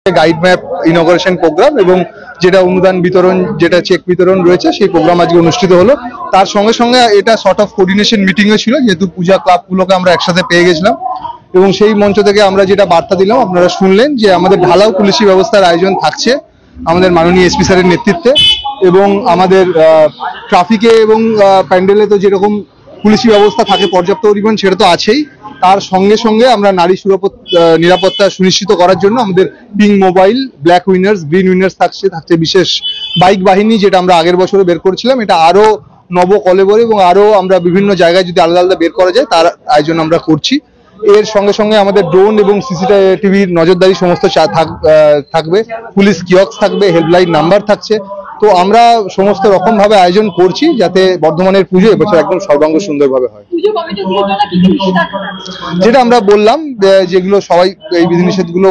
Guide map ইনঅগারেশন programme এবং যেটা অনুদান বিতরণ, যেটা চেক বিতরণ রয়েছে, সেই প্রোগ্রাম আজকে অনুষ্ঠিত হলো। তার সঙ্গে সঙ্গে এটা শর্ট অফ কোঅর্ডিনেশন মিটিংও ছিল, যেহেতু পূজা ক্লাবগুলোকে আমরা একসাথে পেয়ে গেছিলাম এবং সেই মঞ্চ থেকে আমরা যেটা বার্তা দিলাম আপনারা শুনলেন যে আমাদের ঢালাও পুলিশি ব্যবস্থার আয়োজন থাকছে আমাদের মাননীয় এসপি স্যারের নেতৃত্বে, এবং আমাদের ট্রাফিকে এবং প্যান্ডেলে তো যেরকম পুলিশি ব্যবস্থা থাকে পর্যাপ্ত পরিমাণ, সেটা তো আছেই। তার সঙ্গে সঙ্গে আমরা নারী নিরাপত্তা সুনিশ্চিত করার জন্য আমাদের pink mobile, black winners, green winners থাকছে বিশেষ বাইক বাহিনী, যেটা আমরা আগের বছরে বের করেছিলাম। এটা আরো নবকলেবরে এবং আরো আমরা বিভিন্ন জায়গায় যদি আলাদা আলাদা বের করা যায় তার আয়োজন আমরা করছি। এর সঙ্গে সঙ্গে আমাদের ড্রোন এবং সিসিটিভির নজরদারি সমস্ত থাকবে, পুলিশ কিয়স্ক থাকবে, হেল্পলাইন নাম্বার থাকছে। তো আমরা সমস্ত রকম ভাবে আয়োজন করছি যাতে বর্ধমানের পুজো এবছর একদম সর্বাঙ্গ সুন্দরভাবে হয়। যেটা আমরা বললাম, যেগুলো সবাই এই বিধিনিষেধগুলো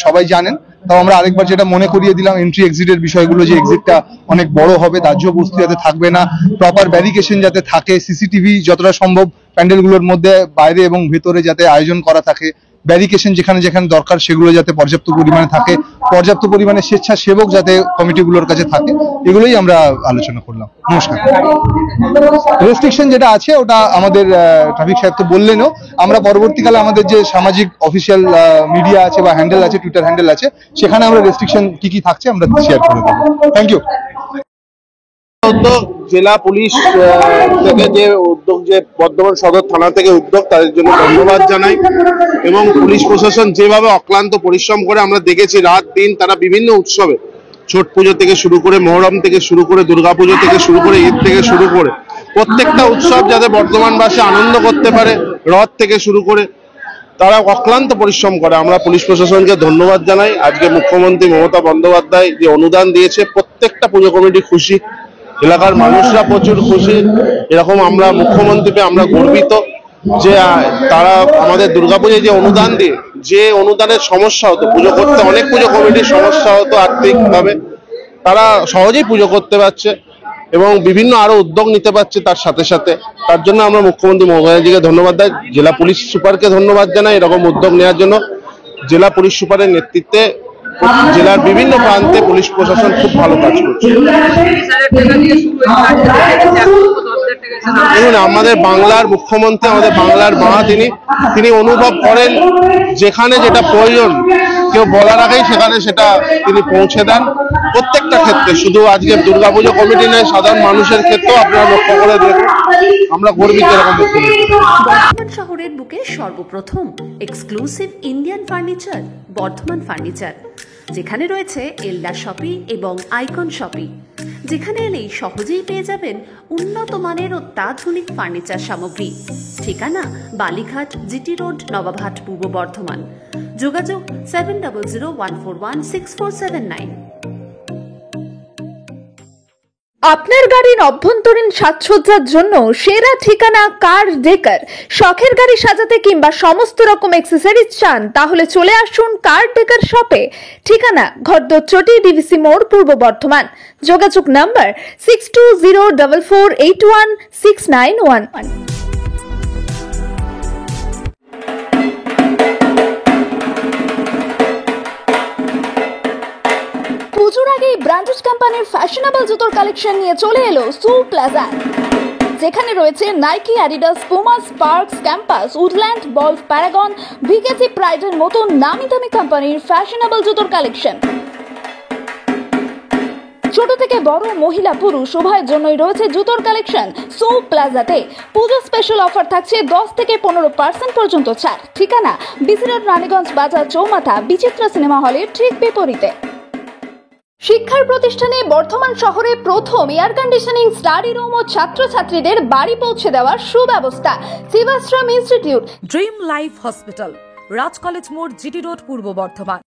সবাই জানেন, তাও আমরা আরেকবার যেটা মনে করিয়ে দিলাম এন্ট্রি এক্সিটের বিষয়গুলো, যে এক্সিটটা অনেক বড় হবে, দাহ্য বস্তু যাতে থাকবে না, প্রপার ব্যারিকেশন যাতে থাকে, সিসিটিভি যতটা সম্ভব প্যান্ডেলগুলোর মধ্যে বাইরে এবং ভেতরে যাতে আয়োজন করা থাকে, ব্যারিকেশন যেখানে যেখানে দরকার সেগুলো যাতে পর্যাপ্ত পরিমাণে থাকে, পর্যাপ্ত পরিমাণে স্বেচ্ছাসেবক যাতে কমিটিগুলোর কাছে থাকে, এগুলোই আমরা আলোচনা করলাম। নমস্কার। রেস্ট্রিকশন যেটা আছে ওটা আমাদের ট্রাফিক সাহেব তো বললেনও, আমরা পরবর্তীকালে আমাদের যে সামাজিক অফিসিয়াল মিডিয়া আছে বা হ্যান্ডেল আছে, টুইটার হ্যান্ডেল আছে, সেখানে আমরা রেস্ট্রিকশন কি থাকছে আমরা শেয়ার করে দেবো। Thank you. জেলা পুলিশ থেকে যে উদ্যোগ, যে বর্ধমান সদর থানা থেকে উদ্যোগ, তাদের জন্য ধন্যবাদ জানাই। এবং পুলিশ প্রশাসন যেভাবে অক্লান্ত পরিশ্রম করে আমরা দেখেছি, রাত দিন তারা বিভিন্ন উৎসবে, ছট পুজো থেকে শুরু করে, মহরম থেকে শুরু করে, দুর্গাপুজো থেকে শুরু করে, ঈদ থেকে শুরু করে, প্রত্যেকটা উৎসব যাতে বর্ধমানবাসী আনন্দ করতে পারে, রথ থেকে শুরু করে তারা অক্লান্ত পরিশ্রম করে। আমরা পুলিশ প্রশাসনকে ধন্যবাদ জানাই। আজকে মুখ্যমন্ত্রী মমতা বন্দ্যোপাধ্যায় যে অনুদান দিয়েছে, প্রত্যেকটা পুজো কমিটি খুশি, এলাকার মানুষরা প্রচুর খুশি। এরকম আমরা মুখ্যমন্ত্রীকে আমরা গর্বিত যে তারা আমাদের দুর্গাপুজোয় যে অনুদান দিয়ে, যে অনুদানের সমস্যা হতো পুজো করতে, অনেক পুজো কমিটির সমস্যা হতো আর্থিকভাবে, তারা সহজেই পুজো করতে পারছে এবং বিভিন্ন আরো উদ্যোগ নিতে পারছে তার সাথে সাথে। তার জন্য আমরা মুখ্যমন্ত্রী মমতা ব্যানার্জিকে ধন্যবাদ দেয়, জেলা পুলিশ সুপারকে ধন্যবাদ জানাই এরকম উদ্যোগ নেওয়ার জন্য। জেলা পুলিশ সুপারের নেতৃত্বে জেলার বিভিন্ন প্রান্তে পুলিশ প্রশাসন খুব ভালো কাজ করছে। দেখুন, আমাদের বাংলার মুখ্যমন্ত্রী, আমাদের বাংলার মা, তিনি অনুভব করেন যেখানে যেটা প্রয়োজন কেউ বলার আগেই সেখানে সেটা তিনি পৌঁছে দেন প্রত্যেকটা ক্ষেত্রে। শুধু আজকে দুর্গাপুজো কমিটি নয়, সাধারণ মানুষের ক্ষেত্রেও আপনারা লক্ষ্য করে দেখুন, আমরা গর্বিত এরকম বর্ধমান শহরের বুকে সর্বপ্রথম exclusive Indian furniture Bardhaman furniture, যেখানে রয়েছে এল্লা শপি এবং আইকন শপি, যেখানে এলেই সহজেই পেয়ে যাবেন উন্নত মানের অত্যাধুনিক ফার্নিচার সামগ্রী। ঠিকানা বালিঘাট, জিটি রোড, নবাবহাট, পূর্ব বর্ধমান। যোগাযোগ 7001416479। আপনার গাড়ির অভ্যন্তরীণ সাজসজ্জার জন্য সেরা ঠিকানা কার ডেকার। শখের গাড়ি সাজাতে কিংবা সমস্ত রকম অ্যাক্সেসরিজ চান, তাহলে চলে আসুন কার ডেকার শপে। ঠিকানা ঘরদচটি, ডিভিসি মোড়, পূর্ব বর্ধমান। যোগাযোগ নাম্বার 6204481691। পুজোর আগেই ব্র্যান্ডেড কোম্পানির ফ্যাশনেবল জুতোর কালেকশন নিয়ে চলে এলো সু প্লাজা, যেখানে রয়েছে Nike, Adidas, Puma, Sparx, Campus, Woodland, বলফ, প্যারাগন, ভিকেসি, প্রাইডের মতো নামি দামি কোম্পানির ফ্যাশনেবল জুতোর কালেকশন। ছোট থেকে বড়, মহিলা পুরুষ উভয়ের জন্যই রয়েছে জুতোর কালেকশন সু প্লাজাতে। পুজো স্পেশাল অফার থাকছে 10 থেকে 15% পর্যন্ত ছাড়। ঠিকানা বিসি রোড, রানীগঞ্জ বাজার চৌমাথা, বিচিত্র সিনেমা হলের ঠিক বিপরীতে। শিক্ষার প্রতিষ্ঠানে বর্ধমান শহরে প্রথম এয়ার কন্ডিশনিং স্টাডি রুম ও ছাত্রছাত্রীদের বাড়ি পৌঁছে দেওয়ার সুব্যবস্থা। শিবাশ্রম ইনস্টিটিউট, ড্রিম লাইফ হসপিটাল, রাজ কলেজ মোড়, জিটি রোড, পূর্ব বর্ধমান।